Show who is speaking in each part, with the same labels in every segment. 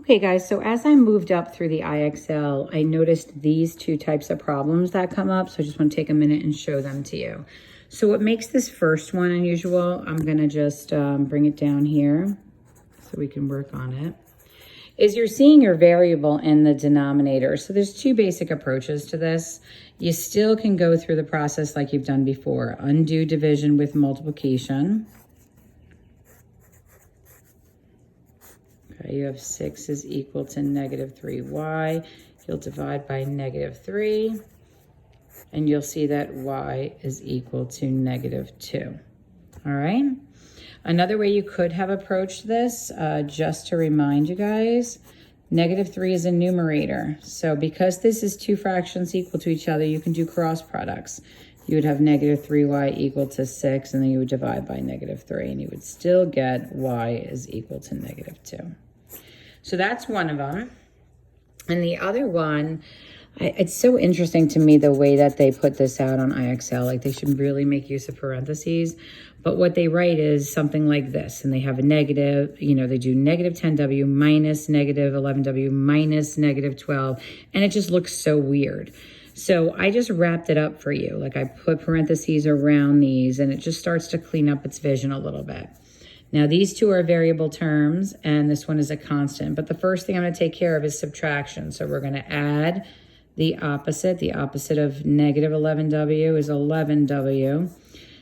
Speaker 1: Okay guys, so as I moved up through the IXL, I noticed these two types of problems that come up. So I just want to take a minute and show them to you. So what makes this first one unusual, I'm gonna just bring it down here so we can work on it, is you're seeing your variable in the denominator. So there's two basic approaches to this. You still can go through the process like you've done before. Undo division with multiplication. Okay, you have 6 is equal to negative 3y. You'll divide by negative 3, and you'll see that y is equal to negative 2. All right? Another way you could have approached this, just to remind you guys, negative 3 is a numerator. So because this is two fractions equal to each other, you can do cross products. You would have negative 3y equal to 6, and then you would divide by negative 3, and you would still get y is equal to negative 2. So that's one of them. And the other one, it's so interesting to me the way that they put this out on IXL. Like they should really make use of parentheses. But what they write is something like this. And they have a negative, they do negative 10w minus negative 11w minus negative 12. And it just looks so weird. So I just wrapped it up for you. Like I put parentheses around these, and it just starts to clean up its vision a little bit. Now, these two are variable terms, and this one is a constant. But the first thing I'm going to take care of is subtraction. So we're going to add the opposite. The opposite of negative 11w is 11w.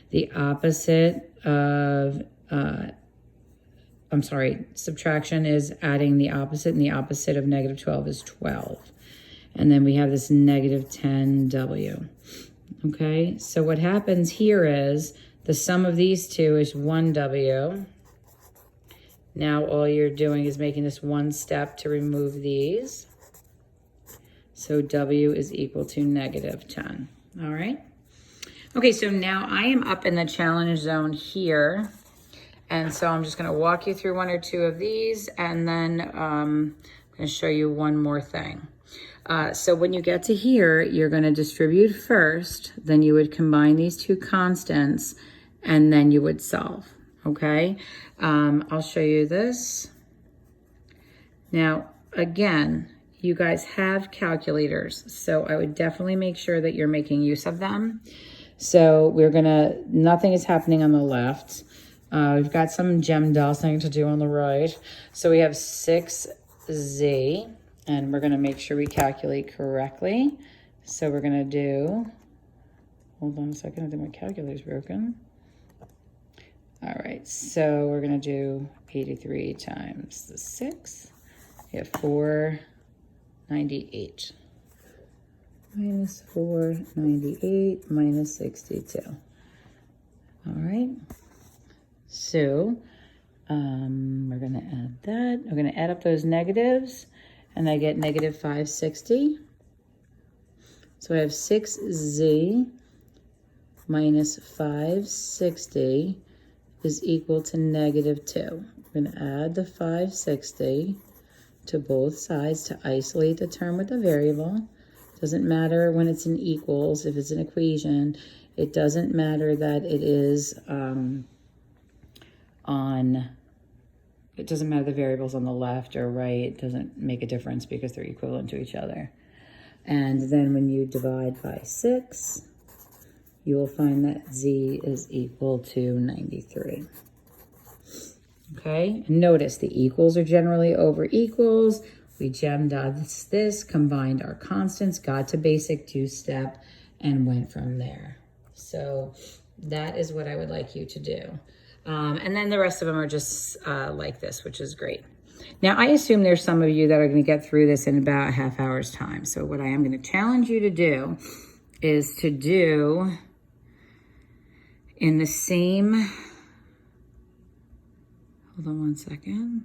Speaker 1: The opposite of, subtraction is adding the opposite, and the opposite of negative 12 is 12. And then we have this negative 10w. Okay, so what happens here is the sum of these two is 1w. Now all you're doing is making this one step to remove these. So w is equal to negative 10. All right. Okay, so now I am up in the challenge zone here. And so I'm just going to walk you through one or two of these, and then I'm going to show you one more thing. So when you get to here, you're going to distribute first, then you would combine these two constants, and then you would solve. Okay, I'll show you this. Now, again, you guys have calculators, so I would definitely make sure that you're making use of them. So nothing is happening on the left. We've got some gem dosing to do on the right. So we have 6z, and we're gonna make sure we calculate correctly. So we're gonna do, hold on a second, I think my calculator's broken. All right, so we're gonna do 83 times the 6. We have 498. Minus 498 minus 62. All right, so we're gonna add that. We're gonna add up those negatives, and I get negative 560. So I have 6z minus 560 is equal to negative 2. We're going to add the 560 to both sides to isolate the term with the variable. Doesn't matter when it's in equals, if it's an equation. It doesn't matter that it is it doesn't matter the variables on the left or right. It doesn't make a difference because they're equivalent to each other. And then when you divide by 6, you will find that z is equal to 93. Okay, notice the equals are generally over equals. We gemmed this, combined our constants, got to basic two-step, and went from there. So that is what I would like you to do. And then the rest of them are just like this, which is great. Now, I assume there's some of you that are going to get through this in about a half hour's time. So what I am going to challenge you to do is to do in the same, hold on one second.